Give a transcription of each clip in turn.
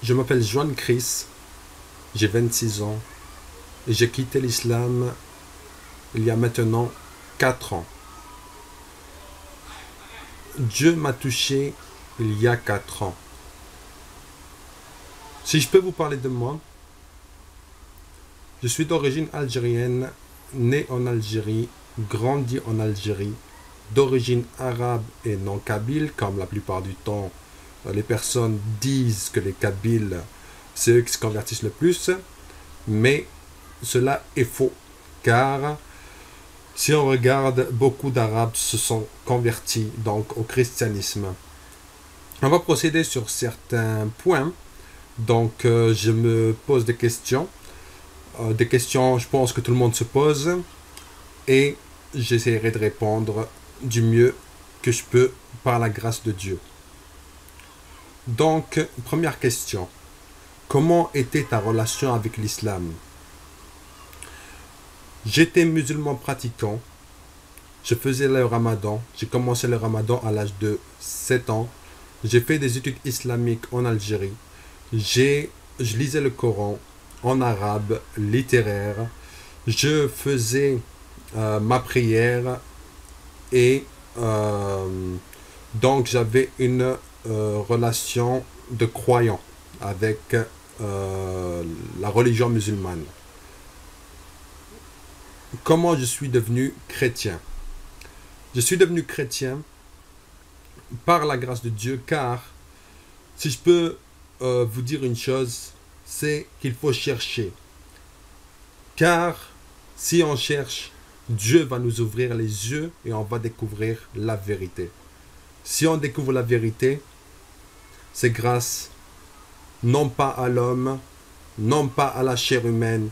Je m'appelle Joan Chris, j'ai 26 ans et j'ai quitté l'islam il y a maintenant 4 ans. Dieu m'a touché il y a 4 ans. Si je peux vous parler de moi, je suis d'origine algérienne, né en Algérie, grandi en Algérie, d'origine arabe et non kabyle, comme la plupart du temps les personnes disent que les Kabyles, c'est eux qui se convertissent le plus, mais cela est faux, car si on regarde, beaucoup d'Arabes se sont convertis donc au christianisme. On va procéder sur certains points, donc je me pose des questions, je pense que tout le monde se pose, et j'essaierai de répondre du mieux que je peux par la grâce de Dieu. Donc, première question. Comment était ta relation avec l'islam? J'étais musulman pratiquant. Je faisais le ramadan. J'ai commencé le ramadan à l'âge de 7 ans. J'ai fait des études islamiques en Algérie. Je lisais le Coran en arabe, littéraire. Je faisais ma prière et donc j'avais une relation de croyant avec la religion musulmane. Comment je suis devenu chrétien? Je suis devenu chrétien par la grâce de Dieu, car si je peux vous dire une chose, c'est qu'il faut chercher. Car si on cherche, Dieu va nous ouvrir les yeux et on va découvrir la vérité. Si on découvre la vérité, c'est grâce non pas à l'homme, non pas à la chair humaine,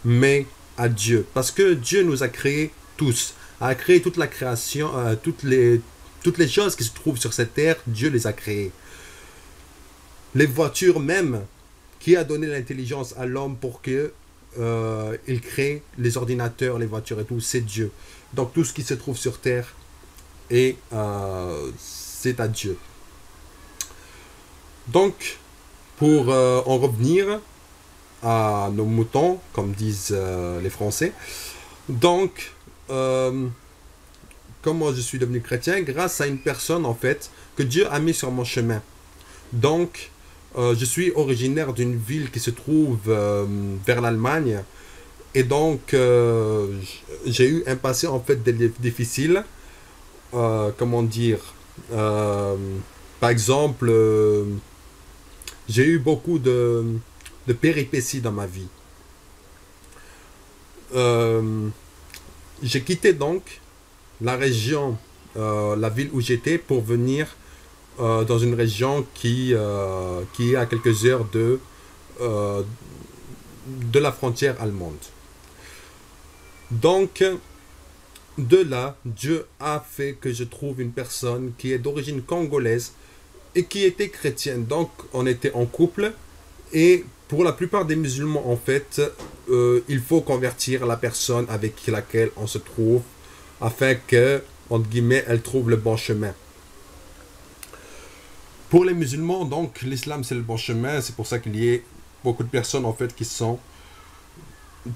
mais à Dieu. Parce que Dieu nous a créés tous, a créé toute la création, toutes les choses qui se trouvent sur cette terre, Dieu les a créées. Les voitures même, qui a donné l'intelligence à l'homme pour que il crée les ordinateurs, les voitures et tout, c'est Dieu. Donc tout ce qui se trouve sur terre, et c'est à Dieu. Donc, pour en revenir à nos moutons, comme disent les Français, donc, comment je suis devenu chrétien? Grâce à une personne, en fait, que Dieu a mis sur mon chemin. Donc, je suis originaire d'une ville qui se trouve vers l'Allemagne, et donc, j'ai eu un passé, en fait, difficile. Comment dire, par exemple, j'ai eu beaucoup de péripéties dans ma vie. J'ai quitté donc la région, la ville où j'étais, pour venir dans une région qui est à quelques heures de la frontière allemande. Donc, de là, Dieu a fait que je trouve une personne qui est d'origine congolaise et qui était chrétienne. Donc, on était en couple. Et pour la plupart des musulmans, en fait, il faut convertir la personne avec laquelle on se trouve afin que, entre guillemets, elle trouve le bon chemin. Pour les musulmans, donc, l'islam, c'est le bon chemin. C'est pour ça qu'il y a beaucoup de personnes, en fait, qui sont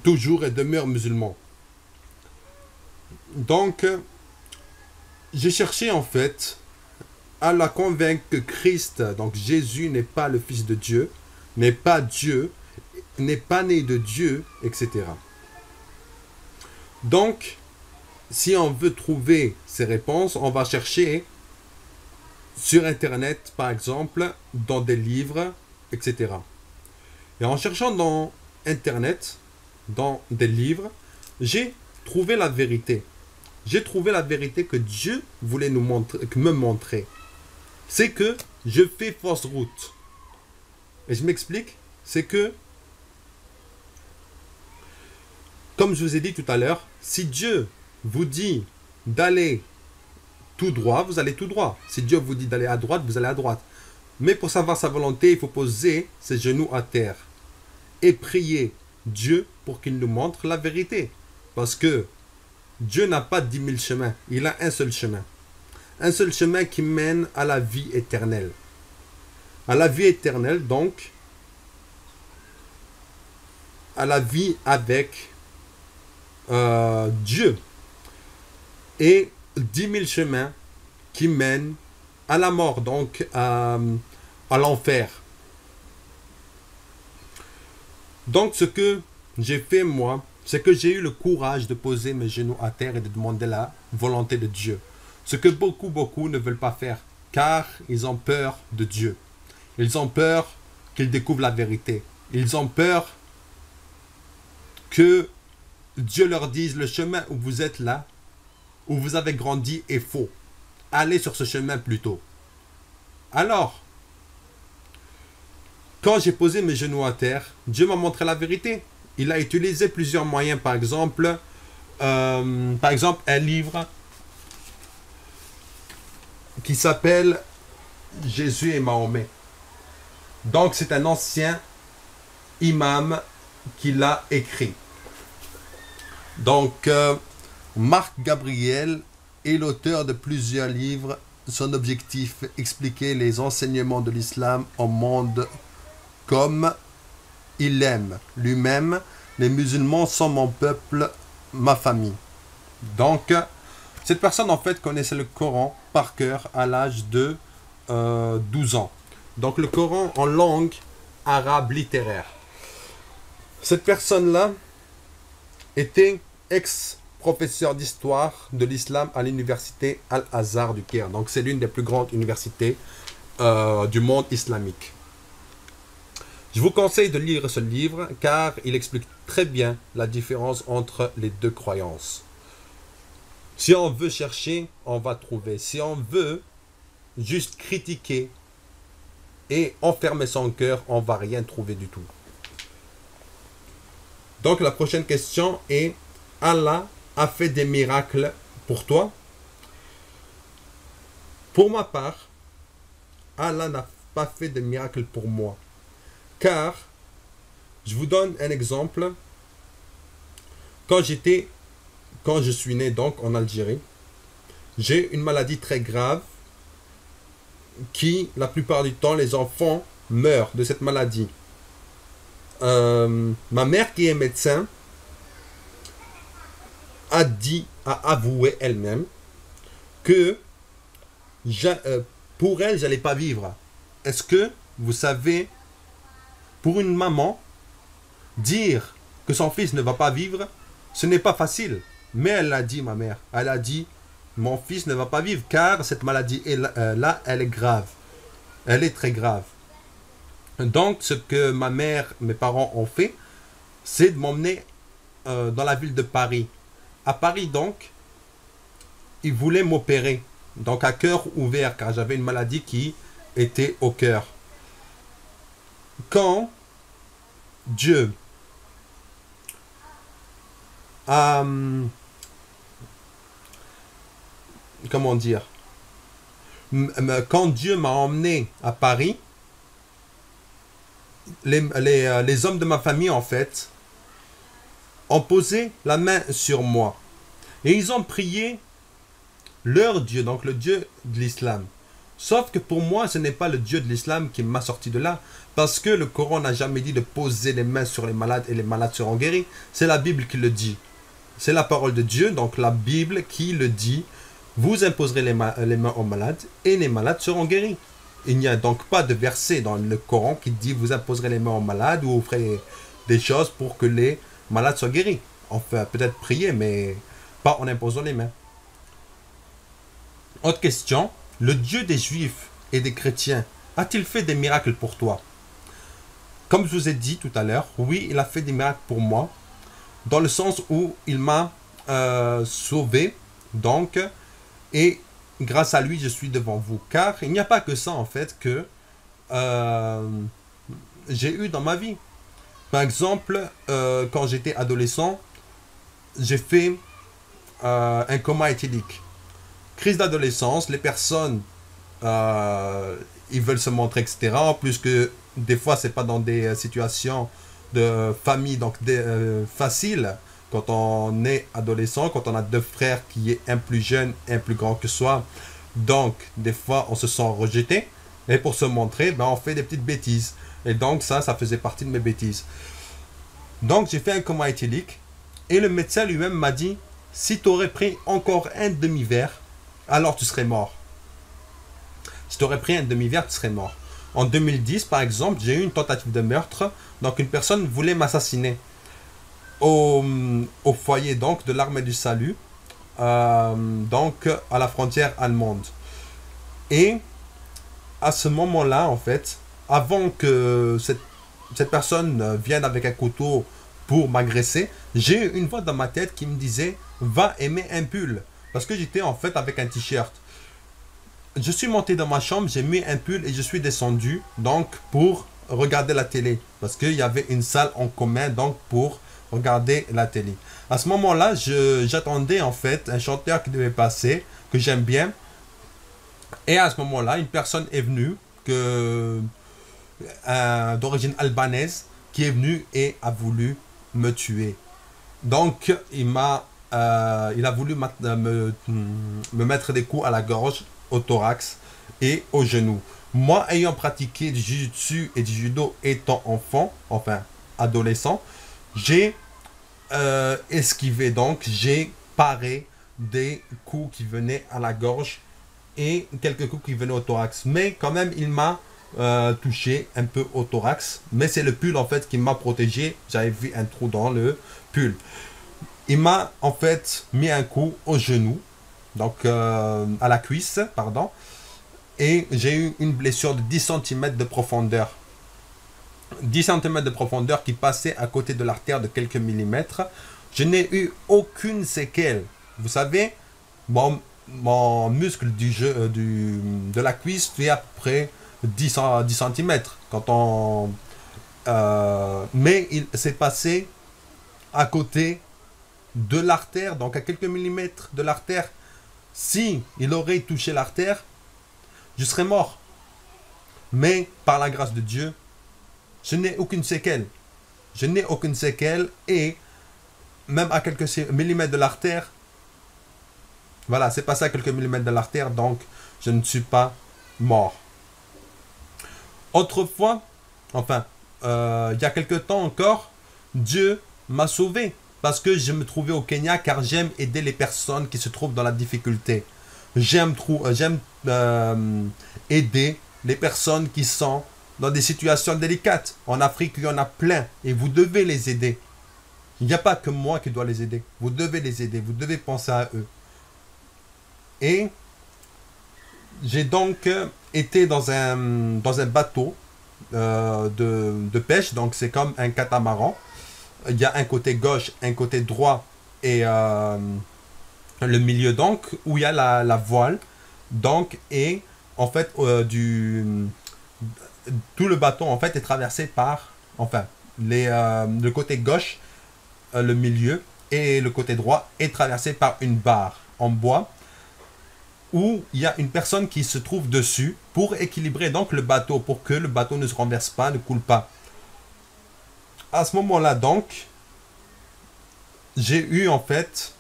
toujours et demeurent musulmans. Donc, j'ai cherché, en fait, à la convaincre que Christ, donc Jésus, n'est pas le Fils de Dieu, n'est pas Dieu, n'est pas né de Dieu, etc. Donc, si on veut trouver ces réponses, on va chercher sur Internet, par exemple, dans des livres, etc. Et en cherchant dans Internet, dans des livres, j'ai trouvé la vérité. J'ai trouvé la vérité que Dieu voulait me montrer. C'est que je fais fausse route. Et je m'explique, c'est que, comme je vous ai dit tout à l'heure, si Dieu vous dit d'aller tout droit, vous allez tout droit. Si Dieu vous dit d'aller à droite, vous allez à droite. Mais pour savoir sa volonté, il faut poser ses genoux à terre et prier Dieu pour qu'il nous montre la vérité. Parce que Dieu n'a pas 10 000 chemins, il a un seul chemin. Un seul chemin qui mène à la vie éternelle. à la vie éternelle, donc à la vie avec Dieu. Et 10 000 chemins qui mènent à la mort, donc à l'enfer. Donc ce que j'ai fait moi, c'est que j'ai eu le courage de poser mes genoux à terre et de demander la volonté de Dieu. Ce que beaucoup ne veulent pas faire, car ils ont peur de Dieu. Ils ont peur qu'il découvre la vérité. Ils ont peur que Dieu leur dise: le chemin où vous êtes là, où vous avez grandi, est faux. Allez sur ce chemin plutôt. Alors, quand j'ai posé mes genoux à terre, Dieu m'a montré la vérité. Il a utilisé plusieurs moyens, par exemple un livre qui s'appelle Jésus et Mahomet. Donc c'est un ancien imam qui l'a écrit. Donc Marc Gabriel est l'auteur de plusieurs livres. Son objectif: expliquer les enseignements de l'islam au monde comme il l'aime lui-même. Les musulmans sont mon peuple, ma famille. Donc cette personne en fait connaissait le Coran par cœur à l'âge de 12 ans. Donc le Coran en langue arabe littéraire. Cette personne-là était ex-professeur d'histoire de l'islam à l'université Al-Azhar du Caire. Donc c'est l'une des plus grandes universités du monde islamique. Je vous conseille de lire ce livre car il explique très bien la différence entre les deux croyances. Si on veut chercher, on va trouver. Si on veut juste critiquer et enfermer son cœur, on ne va rien trouver du tout. Donc la prochaine question est: Allah a fait des miracles pour toi? Pour ma part, Allah n'a pas fait de miracles pour moi. Car, je vous donne un exemple. Quand je suis né donc en Algérie, j'ai une maladie très grave qui, la plupart du temps, les enfants meurent de cette maladie. Ma mère, qui est médecin, a avoué elle-même que pour elle, j'allais pas vivre. Est-ce que vous savez, pour une maman, dire que son fils ne va pas vivre, ce n'est pas facile. Mais elle l'a dit, ma mère. Elle a dit: mon fils ne va pas vivre car cette maladie là, elle est grave. Elle est très grave. Donc, ce que ma mère, mes parents ont fait, c'est de m'emmener dans la ville de Paris. À Paris, donc, ils voulaient m'opérer. Donc, à cœur ouvert, car j'avais une maladie qui était au cœur. Quand Dieu a... comment dire? Quand Dieu m'a emmené à Paris, les hommes de ma famille, en fait, ont posé la main sur moi. Et ils ont prié leur Dieu, donc le Dieu de l'islam. Sauf que pour moi, ce n'est pas le Dieu de l'islam qui m'a sorti de là. Parce que le Coran n'a jamais dit de poser les mains sur les malades et les malades seront guéris. C'est la Bible qui le dit. C'est la parole de Dieu, donc la Bible qui le dit. Vous imposerez les mains aux malades et les malades seront guéris. Il n'y a donc pas de verset dans le Coran qui dit vous imposerez les mains aux malades ou vous ferez des choses pour que les malades soient guéris. On peut peut-être prier, mais pas en imposant les mains. Autre question. Le Dieu des Juifs et des chrétiens a-t-il fait des miracles pour toi? Comme je vous ai dit tout à l'heure, oui, il a fait des miracles pour moi, dans le sens où il m'a sauvé, donc, et grâce à lui, je suis devant vous. Car il n'y a pas que ça, en fait, que j'ai eu dans ma vie. Par exemple, quand j'étais adolescent, j'ai fait un coma éthylique. Crise d'adolescence, les personnes, ils veulent se montrer, etc. En plus que des fois, c'est pas dans des situations de famille donc faciles. Quand on est adolescent, quand on a deux frères qui est un plus jeune et un plus grand que soi, donc des fois, on se sent rejeté. Et pour se montrer, ben, on fait des petites bêtises. Et donc ça faisait partie de mes bêtises. Donc j'ai fait un coma éthylique. Et le médecin lui-même m'a dit, si tu aurais pris encore un demi-verre, alors tu serais mort. Si tu aurais pris un demi-verre, tu serais mort. En 2010, par exemple, j'ai eu une tentative de meurtre. Donc une personne voulait m'assassiner au foyer donc de l'armée du salut, donc à la frontière allemande. Et à ce moment-là, en fait, avant que cette personne vienne avec un couteau pour m'agresser, j'ai eu une voix dans ma tête qui me disait va aimer un pull, parce que j'étais en fait avec un t-shirt. Je suis monté dans ma chambre, j'ai mis un pull et je suis descendu donc pour regarder la télé, parce qu'il y avait une salle en commun donc pour regarder la télé. À ce moment-là, j'attendais en fait un chanteur qui devait passer, que j'aime bien. Et à ce moment-là, une personne est venue, d'origine albanaise, qui est venue et a voulu me tuer. Donc, il a voulu me mettre des coups à la gorge, au thorax et au genou. Moi, ayant pratiqué du jiu-jitsu et du judo étant enfant, enfin adolescent, j'ai esquivé, donc j'ai paré des coups qui venaient à la gorge et quelques coups qui venaient au thorax. Mais quand même, il m'a touché un peu au thorax. Mais c'est le pull en fait qui m'a protégé. J'avais vu un trou dans le pull. Il m'a en fait mis un coup au genou, donc à la cuisse, pardon. Et j'ai eu une blessure de 10 cm de profondeur. 10 cm de profondeur qui passait à côté de l'artère de quelques millimètres. Je n'ai eu aucune séquelle. Vous savez, mon muscle de la cuisse fait à peu près 10 cm. Mais il s'est passé à côté de l'artère, donc à quelques millimètres de l'artère. Si il aurait touché l'artère, je serais mort. Mais par la grâce de Dieu, je n'ai aucune séquelle. Je n'ai aucune séquelle et même à quelques millimètres de l'artère, voilà, c'est passé à quelques millimètres de l'artère, donc je ne suis pas mort. Autrefois, enfin, il y a quelque temps encore, Dieu m'a sauvé parce que je me trouvais au Kenya car j'aime aider les personnes qui se trouvent dans la difficulté. J'aime aider les personnes qui sont dans des situations délicates. En Afrique, il y en a plein et vous devez les aider. Il n'y a pas que moi qui dois les aider. Vous devez les aider, vous devez penser à eux. Et j'ai donc été dans un bateau de pêche, donc c'est comme un catamaran. Il y a un côté gauche, un côté droit et le milieu donc où il y a la voile. Donc et en fait tout le bateau en fait est traversé par enfin le côté gauche, le milieu et le côté droit est traversé par une barre en bois où il y a une personne qui se trouve dessus pour équilibrer donc le bateau, pour que le bateau ne se renverse pas, ne coule pas. À ce moment-là donc, j'ai eu en fait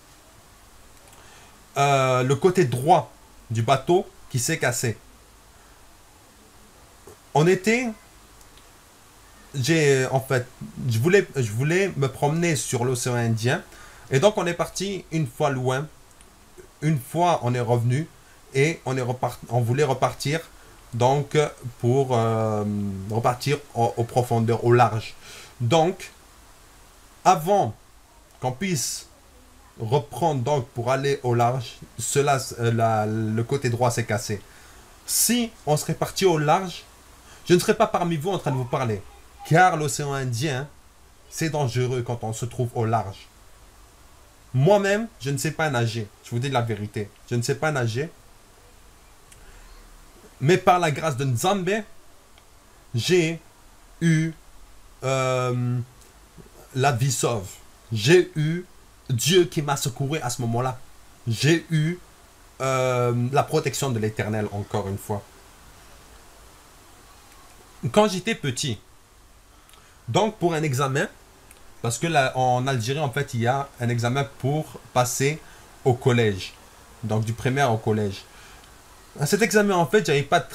le côté droit du bateau qui s'est cassé. On était, je voulais me promener sur l'océan Indien et donc on est parti une fois loin, une fois on est revenu et on voulait repartir donc pour repartir aux profondeurs, au large. Donc, avant qu'on puisse reprendre donc pour aller au large, le côté droit s'est cassé. Si on serait parti au large, je ne serais pas parmi vous en train de vous parler, car l'océan Indien, c'est dangereux quand on se trouve au large. Moi-même, je ne sais pas nager, je vous dis la vérité, je ne sais pas nager, mais par la grâce de Nzambe, j'ai eu la vie sauve. J'ai eu Dieu qui m'a secouru à ce moment-là. J'ai eu la protection de l'Éternel encore une fois. Quand j'étais petit, donc pour un examen, parce que là, en Algérie, en fait, il y a un examen pour passer au collège. Donc du primaire au collège. À cet examen, en fait, j'avais pas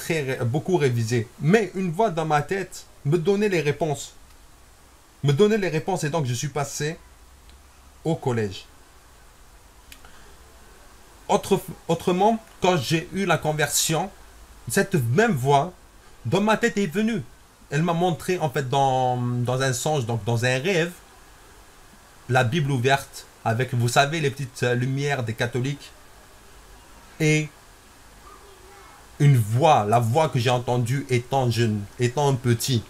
beaucoup révisé. Mais une voix dans ma tête me donnait les réponses. Me donnait les réponses et donc je suis passé au collège. Autrement, quand j'ai eu la conversion, cette même voix dans ma tête est venue. Elle m'a montré en fait dans un songe, donc dans un rêve, la Bible ouverte avec, vous savez, les petites lumières des catholiques et une voix, la voix que j'ai entendue étant jeune, étant petit.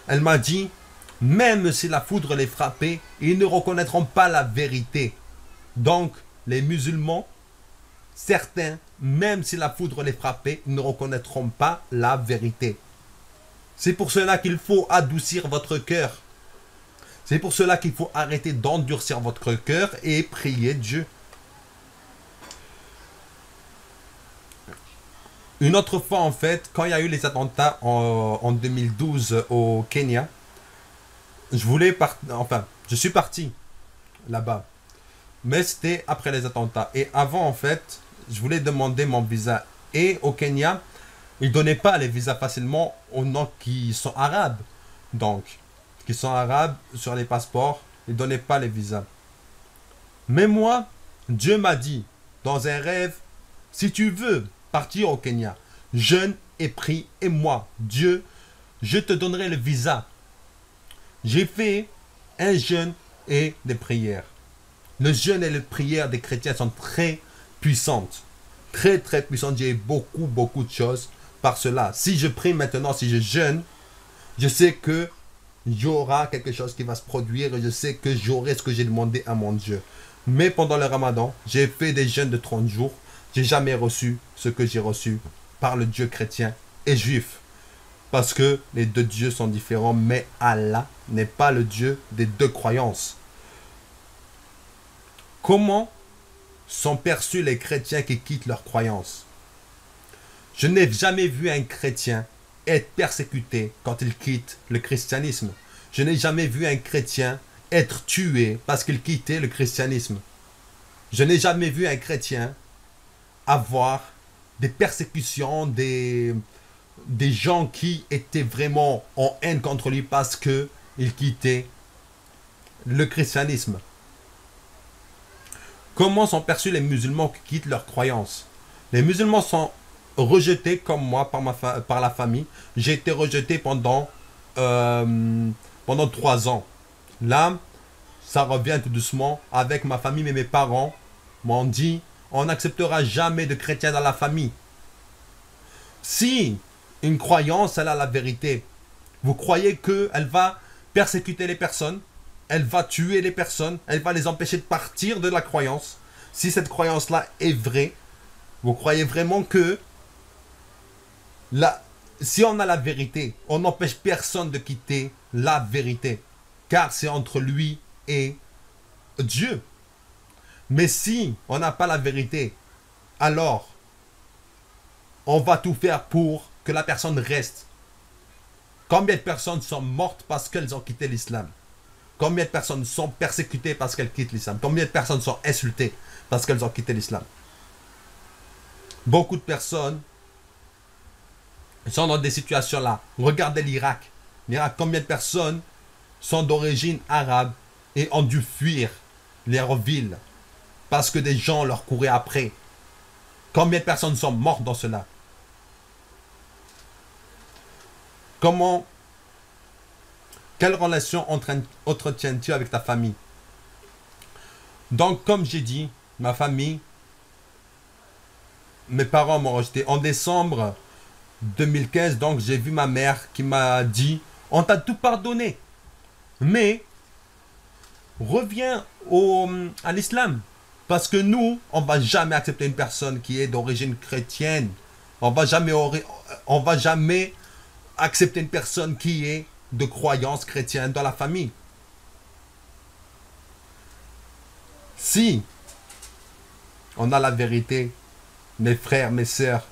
Elle m'a dit, même si la foudre les frappait, ils ne reconnaîtront pas la vérité. Donc, les musulmans, certains, même si la foudre les frappait, ils ne reconnaîtront pas la vérité. C'est pour cela qu'il faut adoucir votre cœur. C'est pour cela qu'il faut arrêter d'endurcir votre cœur et prier Dieu. Une autre fois, en fait, quand il y a eu les attentats en 2012 au Kenya, je suis parti là-bas. Mais c'était après les attentats. Et avant, en fait, je voulais demander mon visa. Et au Kenya, ils ne donnaient pas les visas facilement aux gens qui sont arabes. Donc, qui sont arabes sur les passeports, ils ne donnaient pas les visas. Mais moi, Dieu m'a dit, dans un rêve, si tu veux partir au Kenya, jeûne et prie, et moi, Dieu, je te donnerai le visa. J'ai fait un jeûne et des prières. Le jeûne et les prières des chrétiens sont très puissantes. Très très puissantes. J'ai beaucoup de choses par cela. Si je prie maintenant, si je jeûne, je sais que il y aura quelque chose qui va se produire et je sais que j'aurai ce que j'ai demandé à mon Dieu. Mais pendant le Ramadan, j'ai fait des jeûnes de 30 jours. J'ai jamais reçu ce que j'ai reçu par le Dieu chrétien et juif. Parce que les deux dieux sont différents, mais Allah n'est pas le Dieu des deux croyances. Comment sont perçus les chrétiens qui quittent leurs croyances? Je n'ai jamais vu un chrétien être persécuté quand il quitte le christianisme. Je n'ai jamais vu un chrétien être tué parce qu'il quittait le christianisme. Je n'ai jamais vu un chrétien avoir des persécutions, des gens qui étaient vraiment en haine contre lui parce qu'il quittait le christianisme. Comment sont perçus les musulmans qui quittent leurs croyances? Les musulmans sont rejetés comme moi par la famille. J'ai été rejeté pendant 3 ans. Là, ça revient tout doucement avec ma famille, mais mes parents m'ont dit, on n'acceptera jamais de chrétiens dans la famille. Si une croyance, elle a la vérité, vous croyez qu'elle va persécuter les personnes, elle va tuer les personnes, elle va les empêcher de partir de la croyance. Si cette croyance-là est vraie, vous croyez vraiment que si on a la vérité, on n'empêche personne de quitter la vérité, car c'est entre lui et Dieu. Mais si on n'a pas la vérité, alors on va tout faire pour que la personne reste. Combien de personnes sont mortes parce qu'elles ont quitté l'islam? Combien de personnes sont persécutées parce qu'elles quittent l'islam? Combien de personnes sont insultées parce qu'elles ont quitté l'islam? Beaucoup de personnes sont dans des situations là. Regardez l'Irak. L'Irak, combien de personnes sont d'origine arabe et ont dû fuir leur ville parce que des gens leur couraient après? Combien de personnes sont mortes dans cela? Quelle relation entretiens-tu avec ta famille? Donc, comme j'ai dit, ma famille, mes parents m'ont rejeté. En décembre 2015, donc, j'ai vu ma mère qui m'a dit, on t'a tout pardonné, mais reviens à l'islam. Parce que nous, on ne va jamais accepter une personne qui est d'origine chrétienne. On va jamais accepter une personne qui est de croyance chrétienne dans la famille. Si on a la vérité, mes frères, mes sœurs,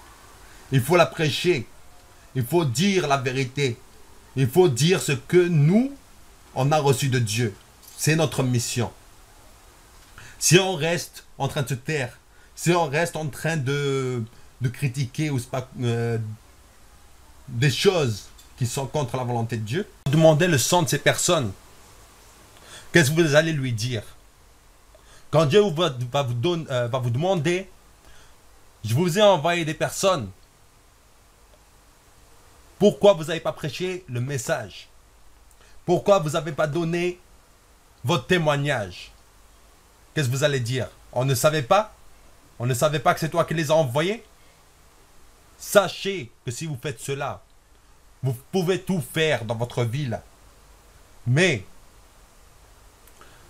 il faut la prêcher. Il faut dire la vérité. Il faut dire ce que nous, on a reçu de Dieu. C'est notre mission. Si on reste en train de se taire, si on reste en train de de critiquer ou des choses qui sont contre la volonté de Dieu. Demandez le sang de ces personnes. Qu'est-ce que vous allez lui dire? Quand Dieu va vous demander, je vous ai envoyé des personnes, pourquoi vous n'avez pas prêché le message? Pourquoi vous n'avez pas donné votre témoignage? Qu'est-ce que vous allez dire? On ne savait pas? On ne savait pas que c'est toi qui les as envoyés? Sachez que si vous faites cela, vous pouvez tout faire dans votre vie là. Mais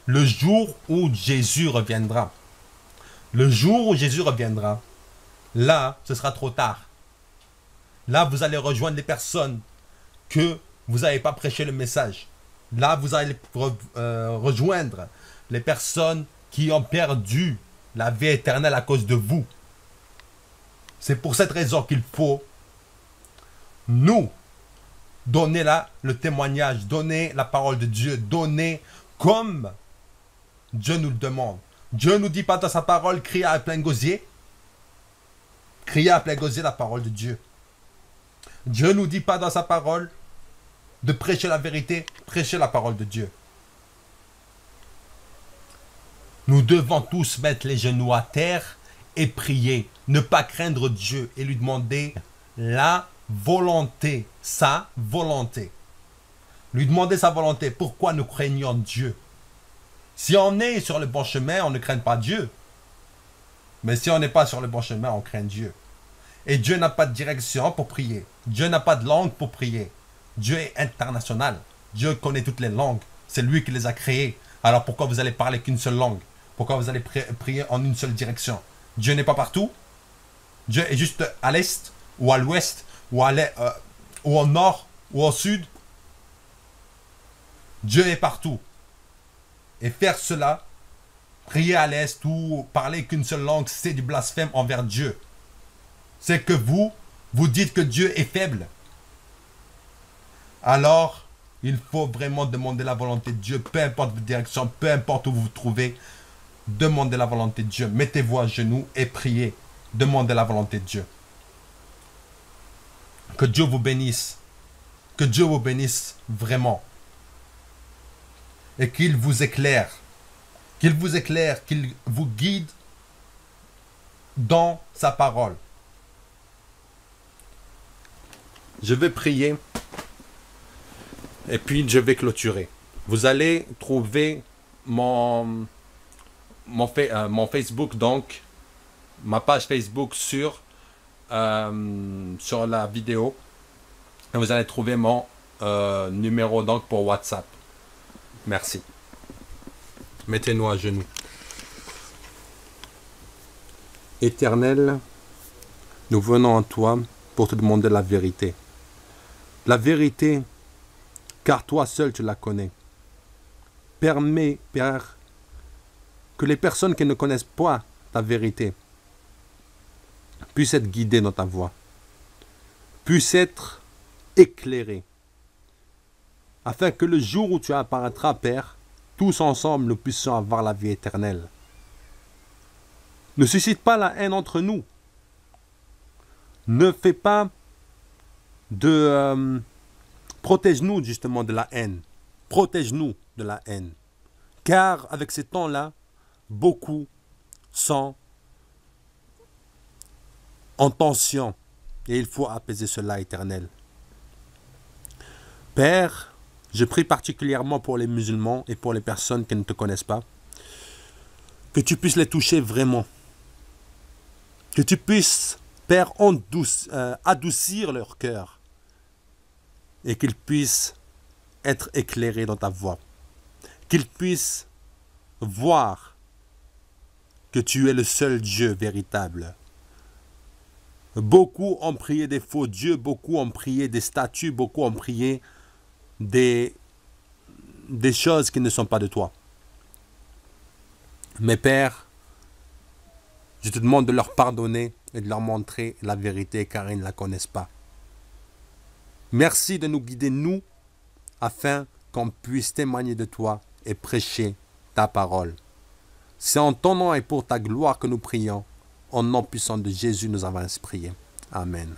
le jour où Jésus reviendra, là, ce sera trop tard. Là, vous allez rejoindre les personnes que vous n'avez pas prêché le message. Là, vous allez rejoindre les personnes qui ont perdu la vie éternelle à cause de vous. C'est pour cette raison qu'il faut nous donner le témoignage, donner la parole de Dieu, donner comme Dieu nous le demande. Dieu ne nous dit pas dans sa parole, criez à plein gosier. Criez à plein gosier la parole de Dieu. Dieu ne nous dit pas dans sa parole de prêcher la vérité, prêcher la parole de Dieu. Nous devons tous mettre les genoux à terre et prier. Ne pas craindre Dieu et lui demander la volonté, sa volonté. Lui demander sa volonté. Pourquoi nous craignons Dieu? Si on est sur le bon chemin, on ne craint pas Dieu. Mais si on n'est pas sur le bon chemin, on craint Dieu. Et Dieu n'a pas de direction pour prier. Dieu n'a pas de langue pour prier. Dieu est international. Dieu connaît toutes les langues. C'est lui qui les a créées. Alors pourquoi vous allez parler qu'une seule langue? Pourquoi vous allez prier en une seule direction? Dieu n'est pas partout. Dieu est juste à l'est, ou à l'ouest, ou au nord, ou au sud. Dieu est partout. Et faire cela, prier à l'est ou parler qu'une seule langue, c'est du blasphème envers Dieu. C'est que vous dites que Dieu est faible. Alors, il faut vraiment demander la volonté de Dieu, peu importe votre direction, peu importe où vous vous trouvez. Demandez la volonté de Dieu. Mettez-vous à genoux et priez. Demandez la volonté de Dieu. Que Dieu vous bénisse. Que Dieu vous bénisse vraiment. Et qu'il vous éclaire. Qu'il vous éclaire, qu'il vous guide dans sa parole. Je vais prier. Et puis je vais clôturer. Vous allez trouver mon Facebook, donc ma page Facebook sur la vidéo. Et vous allez trouver mon numéro donc pour WhatsApp. Merci. Mettez-nous à genoux. Éternel, nous venons à toi pour te demander la vérité. La vérité, car toi seul tu la connais. Permets, Père, que les personnes qui ne connaissent pas ta vérité puissent être guidées dans ta voie, puissent être éclairées, afin que le jour où tu apparaîtras, Père, tous ensemble nous puissions avoir la vie éternelle. Ne suscite pas la haine entre nous. Ne fais pas de... protège-nous justement de la haine. Protège-nous de la haine. Car avec ces temps-là, beaucoup sont en tension. Et il faut apaiser cela, Éternel. Père, je prie particulièrement pour les musulmans et pour les personnes qui ne te connaissent pas. Que tu puisses les toucher vraiment. Que tu puisses, Père, adoucir leur cœur. Et qu'ils puissent être éclairés dans ta voie. Qu'ils puissent voir que tu es le seul Dieu véritable. Beaucoup ont prié des faux dieux, beaucoup ont prié des statues, beaucoup ont prié des choses qui ne sont pas de toi. Mais Père, je te demande de leur pardonner et de leur montrer la vérité car ils ne la connaissent pas. Merci de nous guider, nous, afin qu'on puisse témoigner de toi et prêcher ta parole. C'est en ton nom et pour ta gloire que nous prions. Au nom puissant de Jésus, nous avons ainsi prié. Amen.